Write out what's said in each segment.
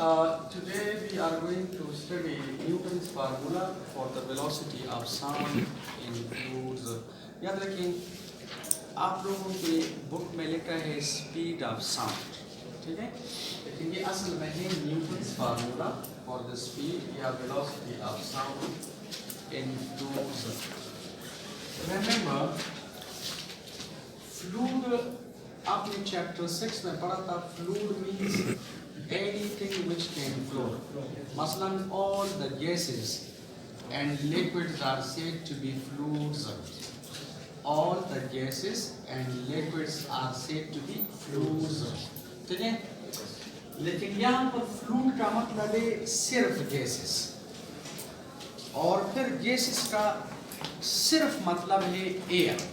Today we are going to study Newton's formula for the velocity of sound in fluids. याद रखें आप लोगों के बुक में लिखा है स्पीड ऑफ साउंड, ठीक है, लेकिन ये असल में है Newton's formula for the speed या velocity of sound in fluids. Remember fluid आपने चैप्टर 6 में पढ़ा था. Fluid means anything which can flow. Maslan, all the gases and liquids are said to be fluids. All the gases and liquids are said to be fluids. ठीक है? लेकिन यहाँ पर fluid का मतलब है सिर्फ गैसेस, और फिर गैसेस का सिर्फ मतलब है एयर.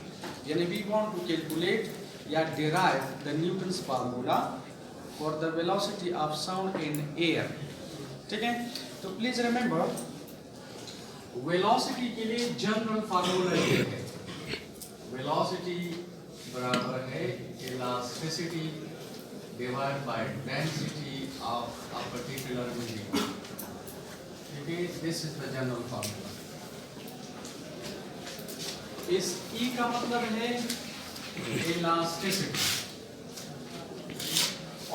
यानी वी वांट टू कैलकुलेट या derive the Newton's formula for the velocity of sound in air. ठीक है, तो प्लीज रिमेंबर वेलोसिटी के लिए जनरल फार्मूला ये है. वेलोसिटी बराबर है elasticity divide by density of a particular medium. ठीक है, this is the general formula. इस E का मतलब है इलास्टिसिटी,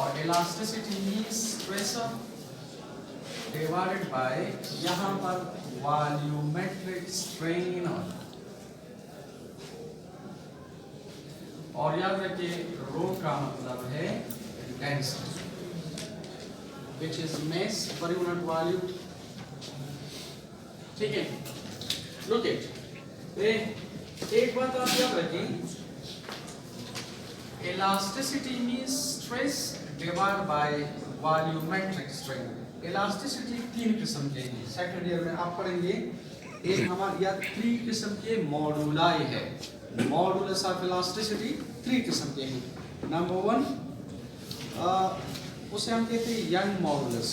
और elasticity means pressure divided by यहाँ पर वॉल्यूमेट्रिक स्ट्रेन. और याद रखिए रो का मतलब है density which is mass per unit volume. ठीक है, लुक इट. एक बात आप याद रखें, elasticity means stress divided by volumetric strain. Elasticity तीन किस्म के हैं, सेकंड ईयर में आप पढ़ेंगे. एक हमारे या 3 किस्म के मॉडुलाई है. मॉडुलस ऑफ इलास्टिसिटी 3 किस्म के हैं. नंबर 1 उसे हम कहते हैं young modulus,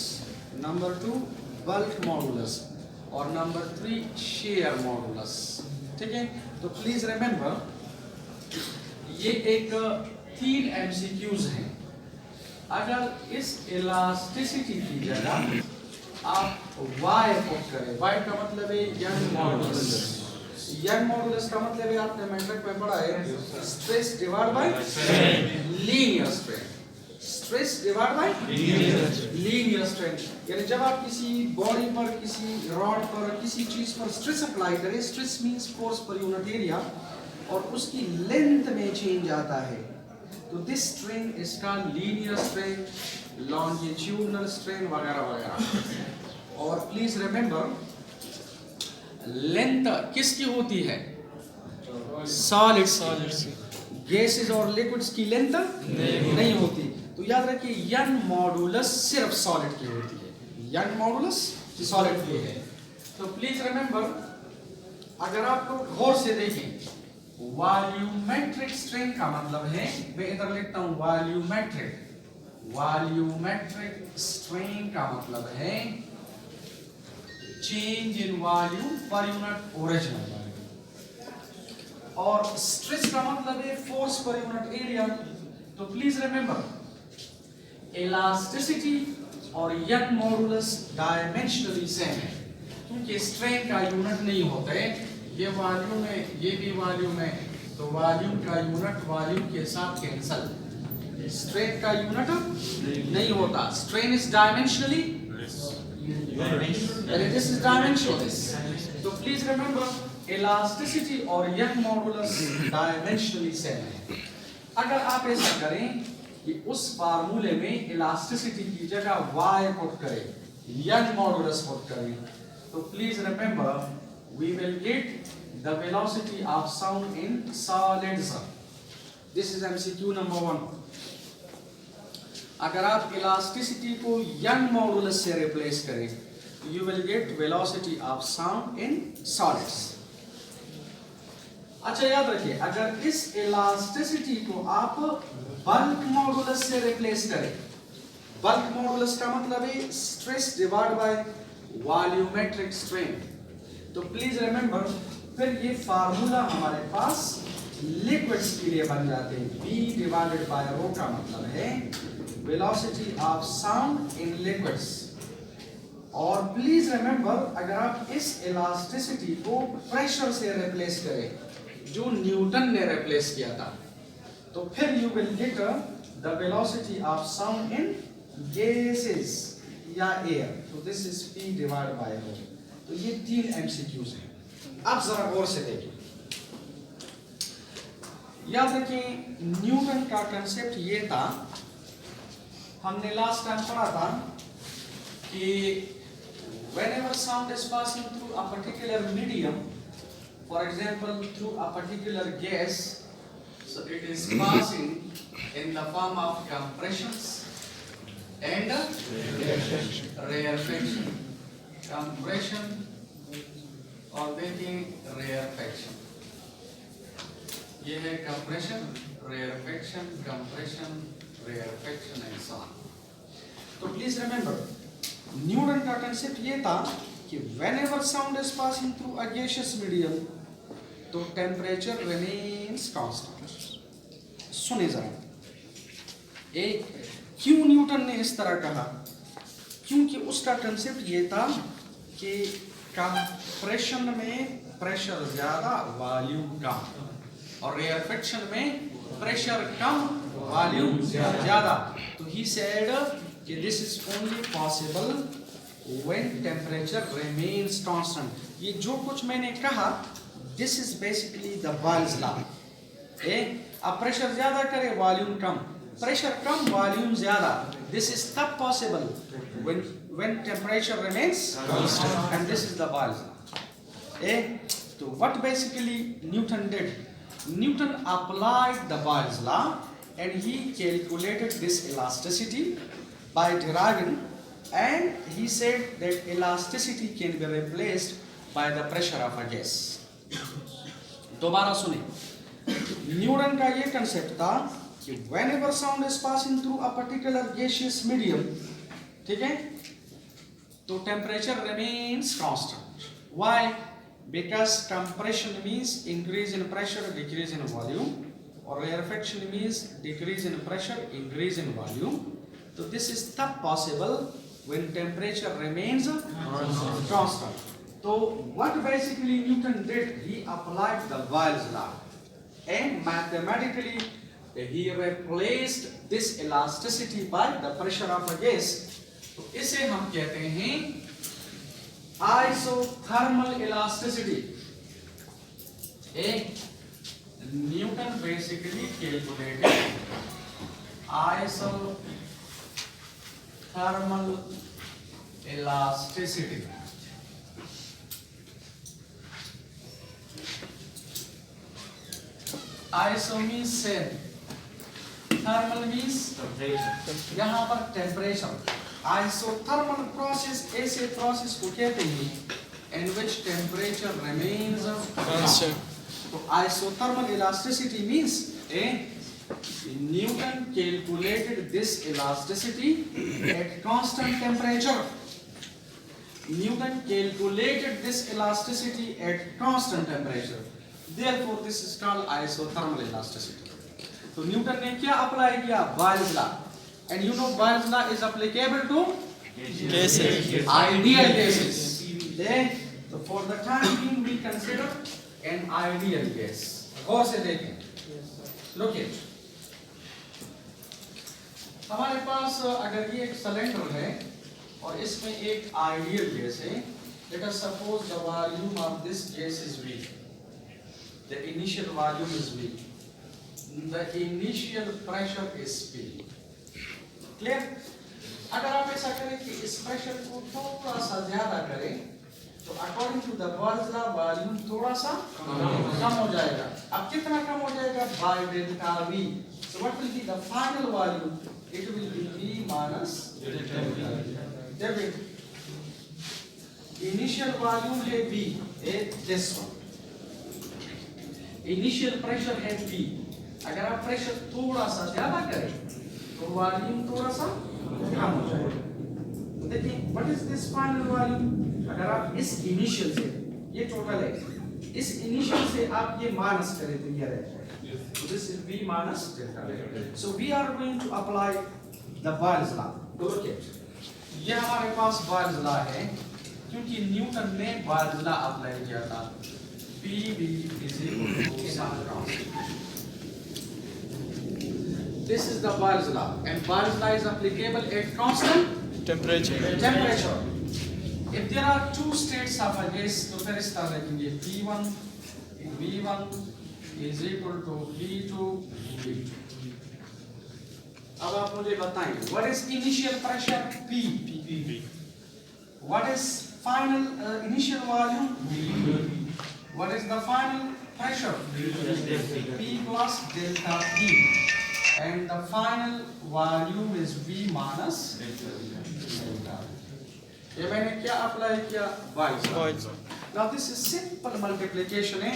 number 2 bulk modulus, और नंबर 3 शेयर मॉडुलस. ठीक है, तो प्लीज रिमेंबर ये एक 3 MCQs हैं. अगर इस इलास्टिसिटी की जगह आप Y पुट करें, Y का मतलब है यंग मॉडुलस. यंग मॉडुलस का मतलब है आपने मैट्रिक में पढ़ा है stress divide by linear strain. Stress divide by linear strain. यानी जब आप किसी बॉडी पर, किसी रॉड पर, किसी चीज पर स्ट्रेस अप्लाई करें, स्ट्रेस मींस फोर्स पर यूनिट एरिया, और उसकी लेंथ में चेंज आता है, तो दिस स्ट्रेन इसका लीनियर स्ट्रेन, लॉन्जिट्यूडनल स्ट्रेन वगैरह वगैरह. और प्लीज रिमेंबर लेंथ किसकी होती है? सॉलिड्स. गैसेस और लिक्विड्स की लेंथ नहीं होती. तो याद रखिए यंग मॉडुलस सिर्फ सॉलिड की होती है. यंग मॉडुलस सॉलिड की है. तो प्लीज रिमेंबर अगर आप लोग गौर से देखें, वॉल्यूमेट्रिक स्ट्रेन का मतलब है, मैं इधर लिखता हूं वॉल्यूमेट्रिक. वॉल्यूमेट्रिक स्ट्रेन का मतलब है change in volume per unit original volume, और स्ट्रेस का मतलब है फोर्स पर यूनिट एरिया. तो प्लीज रिमेंबर इलास्टिसिटी और यंग मॉडुलस डायमेंशनली सेम है, क्योंकि स्ट्रेन का यूनिट नहीं होता है. ये वॉल्यूम है, ये भी वॉल्यूम है, तो वॉल्यूम का यूनिट वॉल्यूम के साथ कैंसल. स्ट्रेन का यूनिट नहीं होता. Strain is dimensionally, this is dimensionless. तो प्लीज रिमेंबर इलास्टिसिटी और यंग मॉडुलस डायमेंशनली सेम है. अगर आप ऐसा करें कि उस फार्मूले में इलास्टिसिटी की जगह Y पुट करें, यंग मॉडुलस पुट करें, तो please remember we will get the velocity of sound in solids. This is MCQ number 1. अगर आप इलास्टिसिटी को यंग मॉडुलस से रिप्लेस करें, you will get velocity of sound in solids. अच्छा याद रखिए, अगर इस इलास्टिसिटी को आप बल्क मॉडुलस से रिप्लेस करें, बल्क मॉडुलस का मतलब है stress divide by volumetric strain. तो प्लीज रिमेंबर फिर ये फार्मूला हमारे पास लिक्विड्स के लिए बन जाते हैं. V डिवाइडेड बाय रो का मतलब है velocity of sound in liquids. और प्लीज रिमेंबर, अगर आप इस इलास्टिसिटी को प्रेशर से रिप्लेस करें जो न्यूटन ने रिप्लेस किया था, तो फिर you will get the velocity of sound in gases या एयर. तो this is p divide by rho. तो ये 3 MCQs हैं. आप जरा गौर से देखिए. याद रखें, न्यूटन का कंसेप्ट ये था, हमने लास्ट टाइम पढ़ा था कि whenever sound is passing through a particular medium, for example through a particular gas, so it is passing in the form of compressions and rarefaction. Compression और देखिए rarefaction. ये है compression, rarefaction, compression, rarefaction and so on. तो please remember, Newton का concept ये था कि whenever sound is passing through a gaseous medium, तो टेम्परेचर remains constant. सुने जरा, एक क्यों न्यूटन ने इस तरह कहा? क्योंकि उसका कंसेप्ट ये था कि कंप्रेशन में प्रेशर ज्यादा, वॉल्यूम कम, और रेयरफेक्शन में प्रेशर कम, वॉल्यूम ज्यादा. तो ही सेड कि this is only possible when temperature remains constant. ये जो कुछ मैंने कहा, this is basically the Boyle's law. अब प्रेशर ज्यादा करे, वॉल्यूम कम, प्रेशर कम, वॉल्यूम ज्यादा. This is तब possible when temperature remains constant, and this is the Boyle's law. So what basically Newton did? Newton applied the Boyle's law and he calculated this elasticity by deriving, and he said that elasticity can be replaced by the pressure of a gas. दोबारा सुने, Newton का ये concept था कि whenever sound is passing through a particular gaseous medium, ठीक है, तो temperature remains constant. Why? Because compression means increase in pressure, decrease in volume, or rarefaction means decrease in pressure, increase in volume. So this is the possible when temperature remains constant. So what basically Newton did, he applied the Boyle's law, and mathematically he replaced this elasticity by the pressure of a gas. तो इसे हम कहते हैं isothermal elasticity. Newton basically calculated isothermal elasticity. Iso means same, thermal means यहाँ पर temperature. Isothermal process ऐसे process को कहते हैं in which temperature remains constant. So isothermal elasticity means Newton calculated this elasticity at constant temperature. Newton calculated this elasticity at constant temperature. Therefore, this is called isothermal elasticity. So Newton ने क्या apply किया? Boyle's law. And you know Boyle's law is applicable to gases, ideal gases. Then, so for the time being, we consider an ideal gas. गौर से देखें. Look it. हमारे पास अगर ये एक cylinder है और इसमें एक आइडियल गैस है, let us suppose the volume of this gas is V. The initial volume is V. The initial pressure is P. Clear? अगर आप ऐसा करें कि इस प्रेशर को थोड़ा सा ज्यादा करें, तो according to the Boyle's law, volume थोड़ा सा कम हो जाएगा. अब कितना कम हो जाएगा? By delta V. So what will be the final volume? It will be V minus delta V. Initial volume है V, this one. Initial pressure है V. अगर आप प्रेशर थोड़ा सा ज्यादा करें, तो वॉल्यूम थोड़ा सा कम हो जाएगा. देखिए, what is this final volume? अगर आप इस इनिशियल से, ये टोटल है, इस इनिशियल से आप ये माइनस करें तो ये रहेगा. So this is V minus delta V. So we are going to apply the Boyle's law. तो लुक इट, ये हमारे पास बॉयल्स लॉ है क्योंकि न्यूटन ने बॉयल्स लॉ अप्लाई किया था। PV is equal to constant. This is the Boyle's law, and Boyle's law is applicable at constant temperature. If there are two states of a gas, तो फिर इस तरह लिखेंगे P1 V1 is equal to P2 V2. अब आप मुझे बताएं, what is initial pressure P? What is final initial volume V? What is the final pressure? P plus delta P, and the final volume is V minus delta. ये मैंने क्या apply किया? Boyle's law. Now this is simple multiplication है,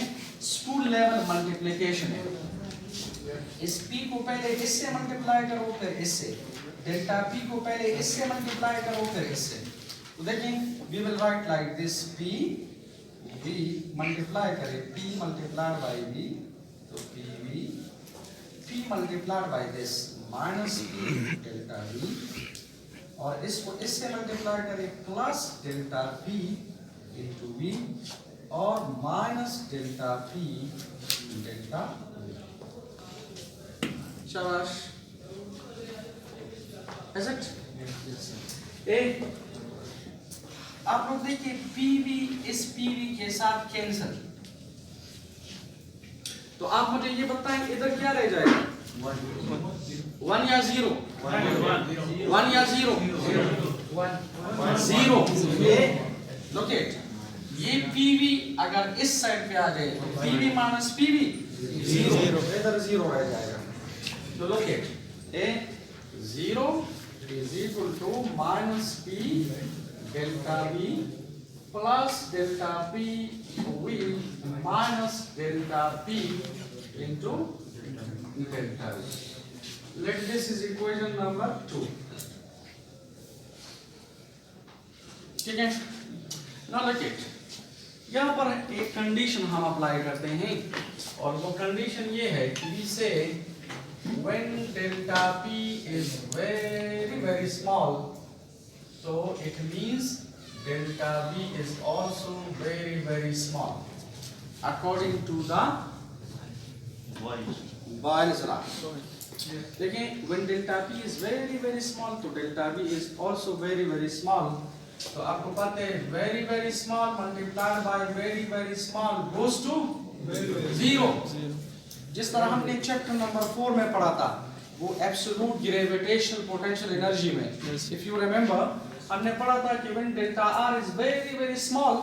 school level multiplication है। इस P को पहले इससे मल्टीप्लाई करो फिर इससे, डेल्टा P को पहले इससे मल्टीप्लाई करो फिर इससे। तो देखें, we will write like this P V multiply करें P मल्टीप्लाइड बाई V, तो PV, P multiplied by this minus P delta V, और इसको इससे मल्टीप्लाई करें plus delta P into V और minus delta P delta V। शाबाश। Is it? ए आप लोग देखिए PV इस PV के साथ कैंसिल, तो आप मुझे ये बताएं इधर क्या रह जाएगा? 1 या 0? 1 या 0? 0। लुक इट, ये PV अगर इस साइड पे आ जाए तो PV माइनस PV 0, इधर 0 रह जाएगा। तो look it, A 0 is equal to minus P delta V plus delta P V minus delta P into delta V. Let this is equation number 2. ठीक है? Now look it. यहाँ पर एक condition हम अप्लाई करते हैं और वो कंडीशन ये है कि we say when delta P is very small, so it means delta V is also very small according to the Boyle's law. देखें, when delta P is very small, तो delta V is also very small. तो आपको पता है very small multiplied by very small goes to 0. जिस तरह हमने chapter number 4 में पढ़ा था, वो एब्सोल्यूट ग्रेविटेशनल पोटेंशियल एनर्जी में, इफ यू रिमेंबर, हमने पढ़ा था कि when delta R is very small,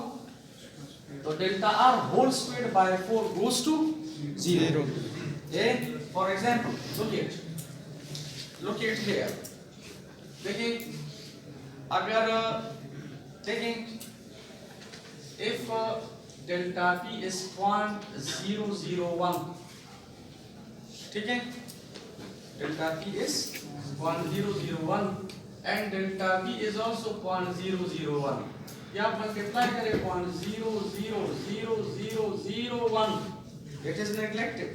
तो delta R whole squared by 4 goes to 0. For example, look at here, देखिए, अगर देखें, इफ डेल्टा पी इज 0.001, ठीक है, delta P is 0.001 and delta V is also 0.001. ये आप मल्टीप्लाई करें 0.00001, it is neglected,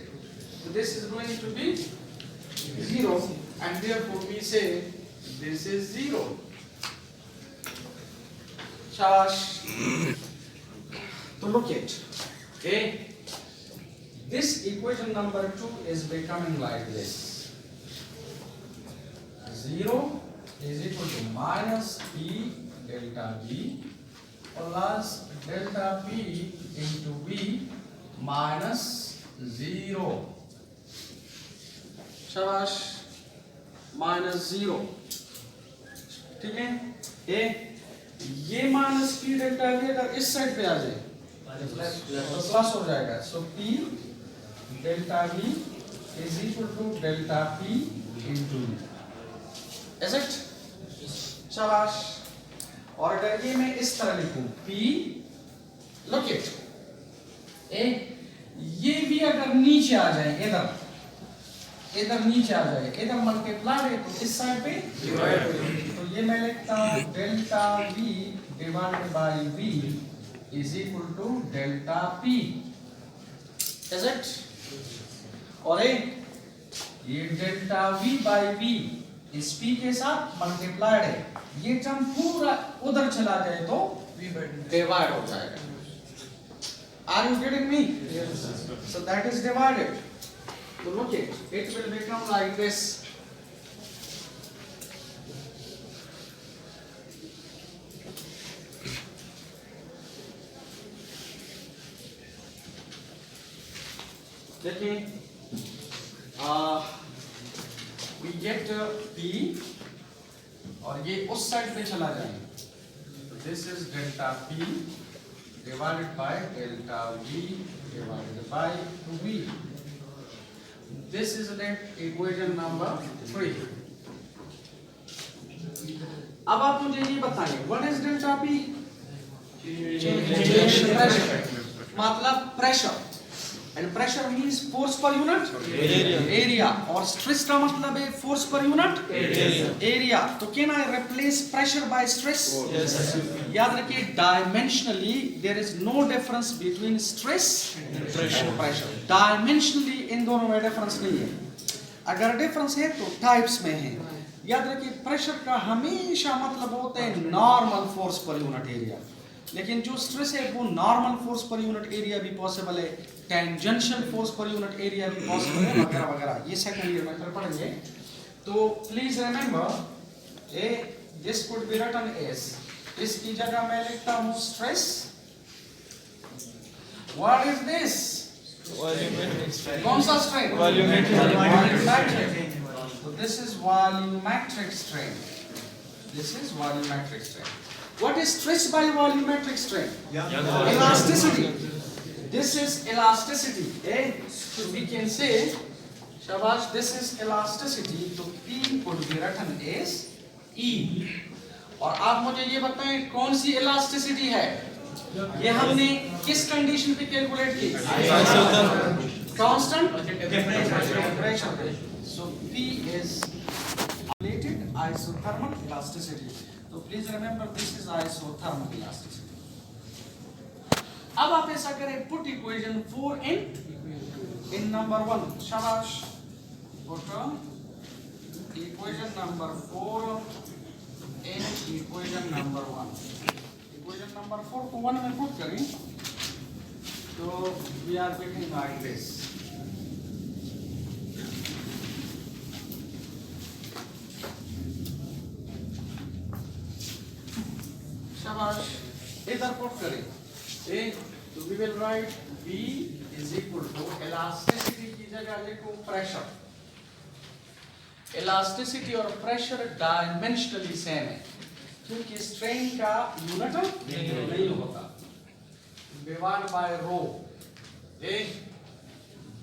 so this is going to be 0 and therefore we say this is 0. शाबाश। तो look at, okay, this equation number 2 is becoming like this. 0 is equal to minus P delta V plus delta P into V minus 0. शाबाश, minus 0, ठीक है? ये minus P delta V अगर इस side पे आ जाए तो प्लस हो जाएगा, so P delta V is equal to delta P into V. Is it? शाबाश। और अगर ये मैं इस तरह लिखूं P, look it, ये भी अगर नीचे आ जाए, इधर नीचे आ जाए, इधर मल्टीप्लाई है तो इस साइड पे डिवाइड, तो ये मैं लिखता हूं delta V divided by V is equal to delta P. Is it? और ये डेल्टा V बाय V इस P के साथ मल्टीप्लाइड है, ये टर्म पूरा उधर चला जाए तो डिवाइड हो जाएगा। Are you getting me? Yes, sir. So that is divided. So look it will become like this. देखिए, we get P और ये उस साइड पे चला जाएगा, तो this is delta P divided by delta V divided by V. This is the equation number 3. अब आप मुझे ये बताइए, what is delta P? मतलब pressure, and pressure means force per unit area, और stress का मतलब है force per unit area. तो can I replace pressure by stress? Yes. याद रखिए, dimensionally there is no difference between stress and pressure. Dimensionally इन दोनों में difference नहीं है, अगर difference है तो types में है। याद रखिए, pressure का हमेशा मतलब होता है normal force per unit area, लेकिन जो स्ट्रेस है वो नॉर्मल फोर्स पर यूनिट एरिया भी पॉसिबल है, टेंजेंशियल फोर्स पर यूनिट एरिया भी पॉसिबल है, वगैरह वगैरह, ये सेकंड ईयर में फिर पढ़ेंगे। तो please remember a this could be written as, इसकी जगह मैं लिखता हूं स्ट्रेस। What is this? कौन सा स्ट्रेन? वॉल्यूमेट्रिक। तो this is volumetric strain, this is volumetric strain. What is stress by volumetric strain? Elasticity. This is elasticity. So we can say, Shabash, this is elasticity. So P could be written as E. और आप मुझे ये बताएं कौन सी elasticity है? ये हमने किस कंडीशन पे कैलकुलेट की? Constant temperature पे. So P is calculated isothermal elasticity. तो please remember this is isothermal elasticity. अब आप ऐसा करें, पुट इक्वेशन 4 इन नंबर 1. शाबाश, put equation number 4 in equation number 1. Equation number 4 को 1 में पुट करें तो we are getting like this. इधर पुट करें, तो we will write V is equal to elasticity की जगह लिखो प्रेशर. इलास्टिसिटी और प्रेशर डायमेंशनली सेम है, क्योंकि स्ट्रेन का यूनिट नहीं होता. Divide by rho.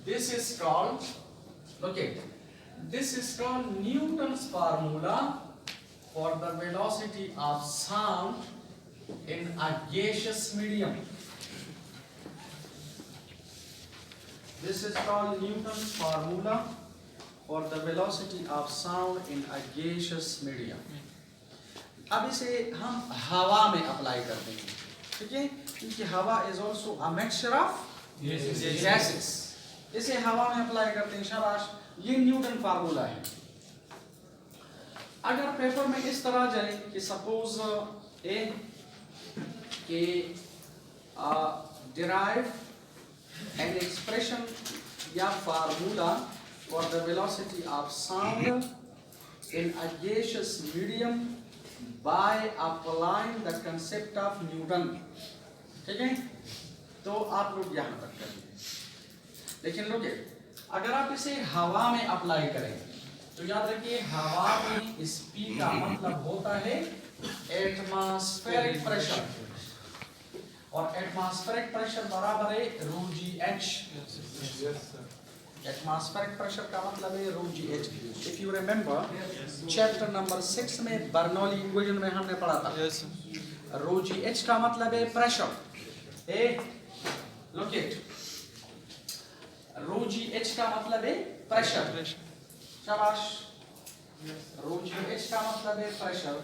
This is called, look at, this is called Newton's formula for the velocity of sound in a gaseous medium. This is called Newton's formula for the velocity of sound in a gaseous medium. अब इसे हम हवा में apply करते हैं, ठीक है, क्योंकि हवा is also a mixture of gases. इसे हवा में अप्लाई करते हैं. शाबाश, ये न्यूटन फार्मूला है. अगर पेपर में इस तरह जाए कि सपोज derive an expression या formula for the velocity of sound in a gaseous medium by applying the concept of Newton. ठीक है, तो आप लोग यहाँ तक करेंगे. लेकिन लोग अगर आप इसे हवा में अप्लाई करें तो याद रखिए, हवा में इस P का मतलब होता है एटमॉस्फेरिक प्रेशर, और एटमॉस्फेरिक प्रेशर बराबर है rho g h. Atmospheric pressure का मतलब है rho g h. If you remember chapter number 6 में बर्नौली इक्वेशन में हमने पढ़ा था. रो जी एच का मतलब है pressure. Look it, rho g H का मतलब है प्रेशर. शाबाश, रो जी एच का मतलब है pressure.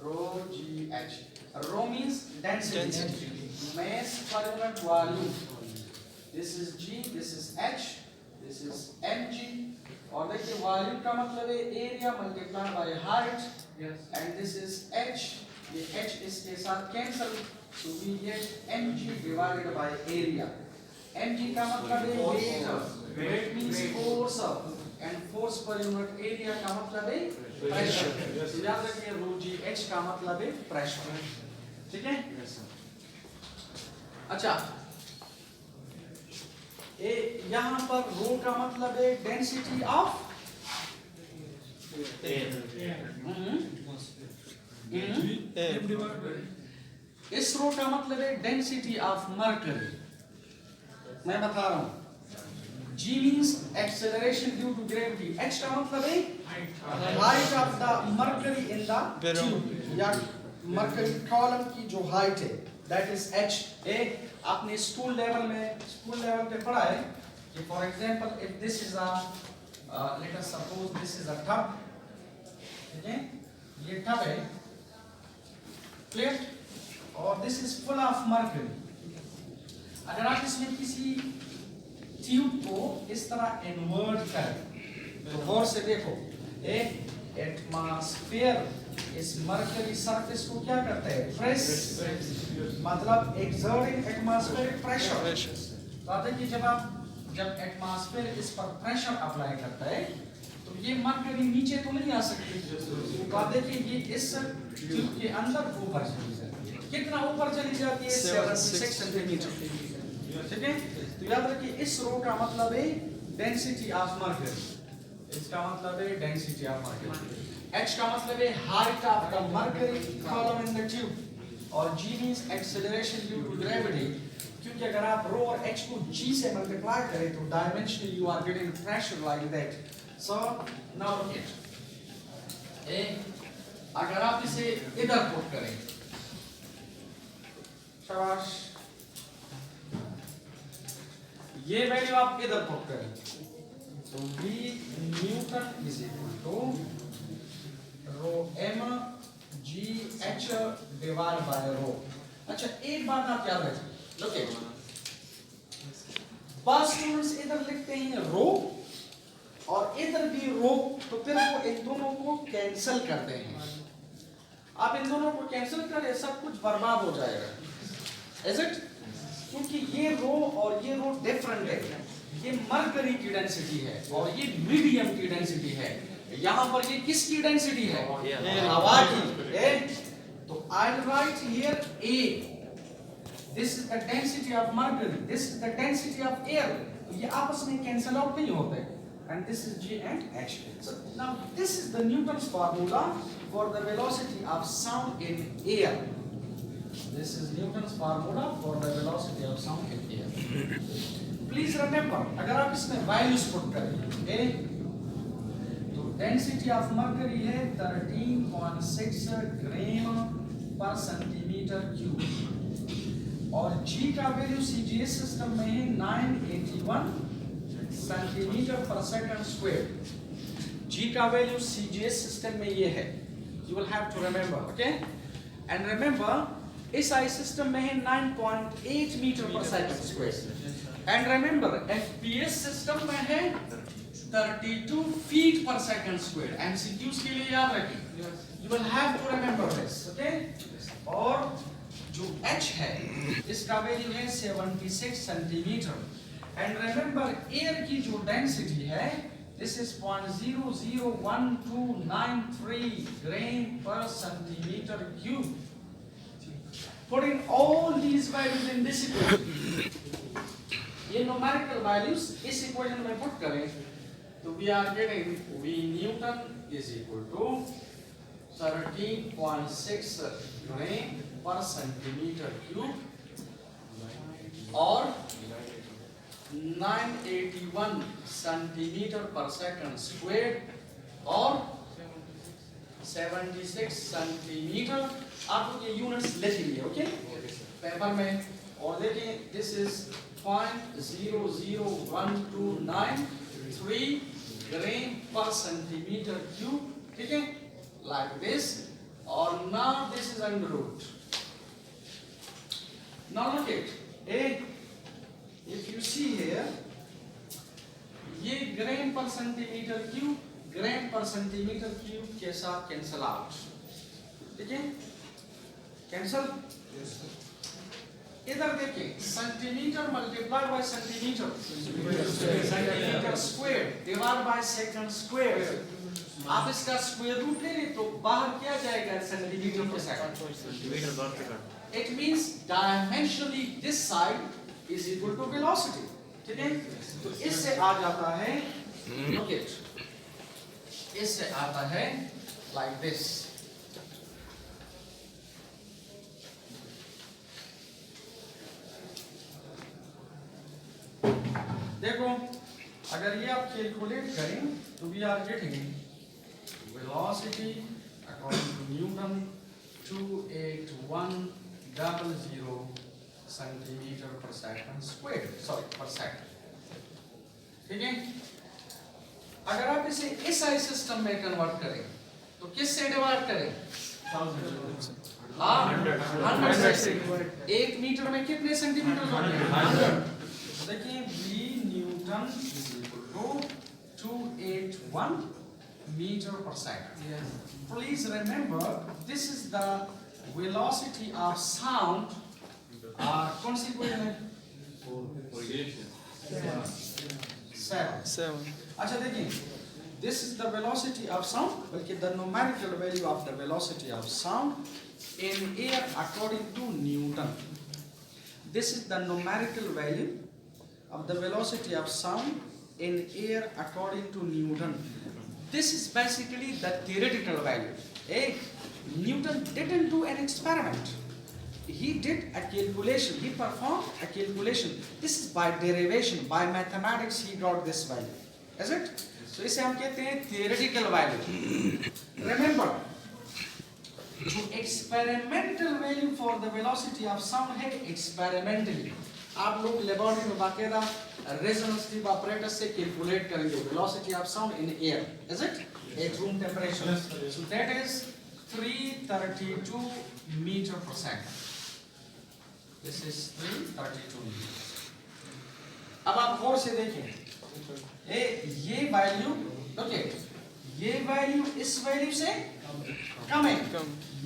Rho g h, rho means density, mass per unit volume. This is G, this is H, this is mg, और देखिए वॉल्यूम का मतलब है area multiply by height, and this is h, ये h इसके साथ कैंसिल, तो we get mg divided by area. mg का मतलब है weight, weight means force, and force पर यूनिट एरिया का मतलब है प्रेशर। तो याद रखिए रो जी, h का मतलब है प्रेशर, ठीक है। अच्छा, यहाँ पर रो का मतलब है डेंसिटी ऑफ इस रो का मतलब है डेंसिटी ऑफ मर्करी। मैं बता रहा हूं, G means acceleration due to gravity, H का मतलब है height of the mercury in the tube, या मर्करी कॉलम की जो हाइट है, दैट इज H। आपने स्कूल लेवल पे पढ़ा है कि for example if this is a let us suppose this is a tub, ठीक है, ये टब है क्लियर, और this is full of mercury. अगर आप इसमें किसी ट्यूब को इस तरह इन्वर्ट करें तो गौर से देखो, एक एटमॉस्फेयर इस मर्करी सरफेस को क्या करता है, प्रेस, मतलब एक्सर्टिंग एटमॉस्फेरिक प्रेशर। तो आप देखिए जब एटमॉस्फेयर इस पर प्रेशर अप्लाई करता है तो ये मर्करी नीचे तो नहीं आ सकती, तो आप देखिए ये इस ट्यूब के अंदर ऊपर चली जाती है। कितना ऊपर चली जाती है, 76 सेंटीमीटर, ठीक है। तो याद रखिए इस रो का मतलब है डेंसिटी ऑफ मर्करी, इसका मतलब है डेंसिटी ऑफ मर्करी। H का मतलब है height of the mercury column in the tube, और G means acceleration due to gravity, क्योंकि अगर आप रो और H को G से मल्टीप्लाई करें तो dimensionally you are getting pressure like that. So now look it, अगर आप इसे इधर पुट करें, शाबाश, ये वैल्यू आप इधर पुट करें तो V Newton is equal to rho m g h divide by rho. अच्छा, एक बात आप याद रखें, लुक एट, बस स्टूडेंट्स इधर लिखते हैं रो और इधर भी रो, तो फिर वो इन दोनों को कैंसिल करते हैं। आप इन दोनों को कैंसिल करें, सब कुछ बर्बाद हो जाएगा, इज इट? क्योंकि ये रो और ये रो डिफरेंट है, ये मर्करी की डेंसिटी है और ये मीडियम की डेंसिटी है। यहाँ पर ये किसकी डेंसिटी है, हवा की। तो I will write here A, this is the density of mercury, this is the density of air, तो ये आपस में कैंसिल आउट नहीं होते, and this is G and H. So now this is the Newton's formula for the velocity of sound in air. This is Newton's formula for the velocity of sound in air. Please remember, अगर आप इसमें values put करें, तो density of mercury है 13.6 ग्राम पर centimetre cube, और G का value CGS system में है 981 सेंटीमीटर पर सेकंड स्क्वायर। G का वैल्यू CGS सिस्टम में ये है, you will have to remember, okay? And remember, इस आई सिस्टम में है 9.8 metre per second square, and remember FPS system में है 32 फीट पर सेकंड स्क्वायर। MCQs के लिए याद रखिए, you will have to remember this, okay? और जो H है इसका वैल्यू है 76 सेंटीमीटर, एंड रिमेंबर एयर की जो डेंसिटी है this is 0.001293 ग्राम पर centimetre cube. Putting all these values in this equation, ये numerical values इस equation में put करें तो we are getting V Newton is equal to 13.6 ग्राम पर सेंटीमीटर क्यूब और 981 सेंटीमीटर पर सेकंड स्क्वायर और 76 सेंटीमीटर। आप लोग ये यूनिट्स लिख लीजिए, ओके, पेपर में, और देखिए दिस इज 0.00129 ग्राम पर सेंटीमीटर क्यूब, ठीक है, लाइक दिस, और now this is under root. Now look at, if you see here, ये ग्राम पर सेंटीमीटर क्यूब के साथ कैंसल आउट, ठीक है, कैंसल। इधर देखिए, centimetre multiplied by centimetre, centimetre square divide by second square. आप इसका स्क्वायर रूट ले लें तो बाहर क्या जाएगा, सेंटीमीटर पर second. It means dimensionally this side is equal to velocity, ठीक है। तो इससे आ जाता है, ओके, इससे आता है लाइक दिस। देखो, अगर ये आप कैलकुलेट करें तो we are getting velocity according to Newton 28100 centimetre पर सेकंड स्क्वायर, सॉरी पर सेकंड, ठीक है। अगर आप इसे एसआई सिस्टम में कन्वर्ट करें तो किससे डिवाइड करें, 100 से। 1 मीटर में कितने सेंटीमीटर होंगे, 100। देखिए, V Newton is equal to 281 metre per second. Please remember this is the velocity of sound. कौन सी क्वेश्चन है, 7। अच्छा देखिए, this is the velocity of sound, बल्कि the numerical value of the velocity of sound in air according to Newton. This is the numerical value of the velocity of sound in air according to Newton. This is basically the theoretical value. Newton didn't do an experiment. He did a calculation. He performed a calculation. This is by derivation, by mathematics. He got this value. Is it? So इसे हम कहते हैं theoretical value. Remember, जो experimental value for the velocity of sound है experimentally. आप लोग laboratory में बाकायदा रेजोनेंस ट्यूब ऑपरेटर से कैलकुलेट करेंगे velocity of sound in air. Is it? At room temperature. So that is 332 meter per second. This is 332 meter. अब आप गौर से देखें, ये वैल्यू, ओके, ये वैल्यू इस वैल्यू से कम है,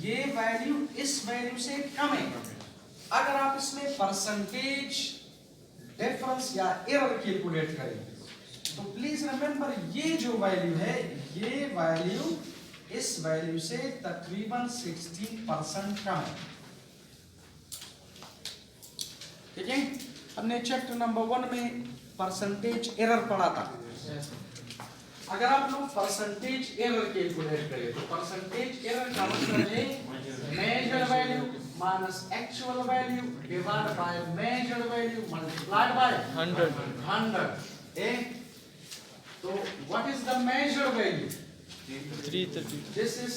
ये वैल्यू इस वैल्यू से कम है। अगर आप इसमें परसेंटेज डिफरेंस या एरर कैलकुलेट करें तो प्लीज रिमेंबर, ये जो वैल्यू है, ये वैल्यू इस वैल्यू से तकरीबन 16% कम है, ठीक है। हमने चैप्टर नंबर 1 में परसेंटेज एरर पढ़ा था। अगर आप लोग परसेंटेज एरर कैलकुलेट करें तो परसेंटेज एरर का मतलब है measured value minus actual value divide by measured value multiplied by 100। तो what is the measured value, 332. This is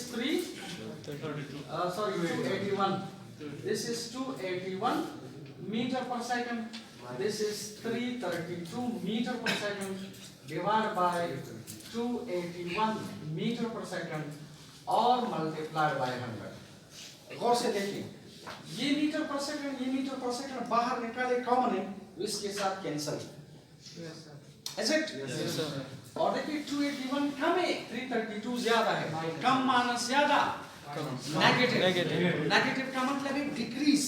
81, this is 281 meter per second, this is 332 meter per second divided by 281 meter per second और multiplied by 100। गौर से देखिए, ये metre per second, ये metre per second बाहर निकाले common है तो इसके साथ cancel. Is it? Yes, sir. और देखिए 281 कम है, 332 ज्यादा है। कम माइनस ज्यादा नेगेटिव। नेगेटिव का मतलब है डिक्रीज।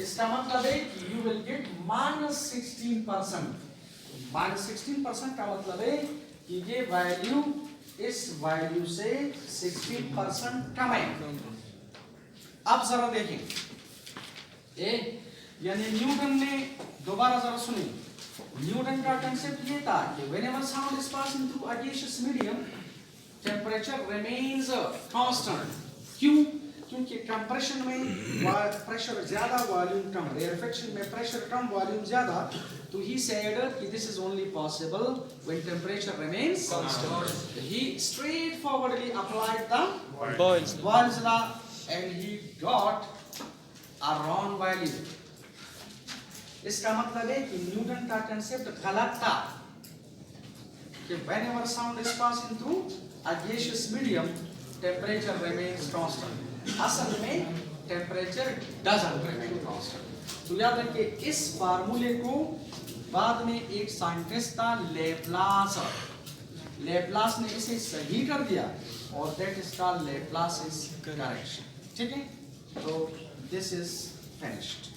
इसका मतलब है कि यू विल गेट -16%। -16% का मतलब है कि ये वैल्यू इस वैल्यू से 16% कम है। अब जरा देखें, यानी न्यूटन ने, दोबारा जरा सुनिए, न्यूटन का कंसेप्ट ये था कि whenever sound is passing through a gaseous medium, temperature remains constant. क्यों? क्योंकि कंप्रेशन में प्रेशर ज्यादा, वॉल्यूम कम, रेयरफेक्शन में प्रेशर कम, वॉल्यूम ज्यादा। तो he said कि this is only possible when temperature remains constant. He straightforwardly applied the Boyle's law and he got a wrong value. इसका मतलब है कि न्यूटन का कंसेप्ट गलत था कि whenever sound is passing through a gaseous medium, temperature remains constant. असल में temperature doesn't remain constant. तो याद रखिए, इस फार्मूले को बाद में एक साइंटिस्ट था लेप्लास, लेप्लास ने इसे सही कर दिया और that is called Laplace is correction. ठीक है, तो दिस इज फिनिश्ड।